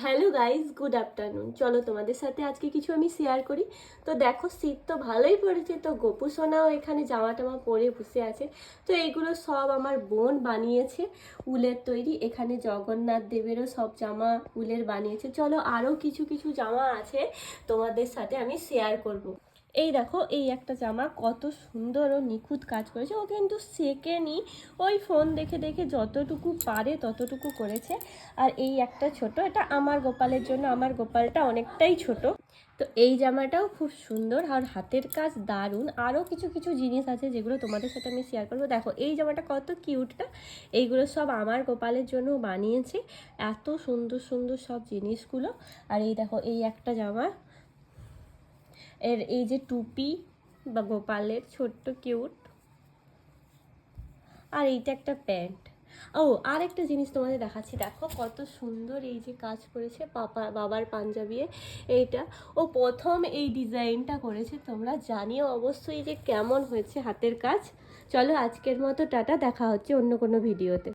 Hello guys, good afternoon. চলো তোমাদের সাথে আজকে কিছু আমি শেয়ার করি। তো দেখো, শীত তো ভালোই পড়েছে, তো গোপু সোনাও এখানে জামা টামা পরে বসে আছে। তো এইগুলো সব আমার বোন বানিয়েছে, উলের তৈরি। এখানে জগন্নাথ দেবেরও সব জামা উলের বানিয়েছে। চলো আরও কিছু কিছু জামা আছে, তোমাদের সাথে আমি শেয়ার করব। এই দেখো, এই একটা জামা কত সুন্দর ও নিখুঁত কাজ করেছে। ও কিন্তু শেখেনি, ওই ফোন দেখে দেখে যতটুকু পারে ততটুকু করেছে। আর এই একটা ছোট, এটা আমার গোপালের জন্য, আমার গোপালটা অনেকটাই ছোট। তো এই জামাটাও খুব সুন্দর আর হাতের কাজ দারুণ। আরও কিছু কিছু জিনিস আছে যেগুলো তোমাদের সাথে আমি শেয়ার করবো। দেখো এই জামাটা কত কিউটটা, এইগুলো সব আমার গোপালের জন্য বানিয়েছে। এত সুন্দর সুন্দর সব জিনিসগুলো। আর এই দেখো, এই একটা জামা, এর এই যে টুপি বা গোপালের ছোট্ট কিউট। আর এইটা একটা প্যান্ট। ও, আর একটা জিনিস তোমাদের দেখাচ্ছি, দেখো কত সুন্দর এই যে কাজ করেছে বাবার পাঞ্জাবি। এইটা ও প্রথম এই ডিজাইনটা করেছে। তোমরা জানিও অবশ্যই যে কেমন হয়েছে হাতের কাজ। চলো আজকের মতো টাটা, দেখা হচ্ছে অন্য কোনো ভিডিওতে।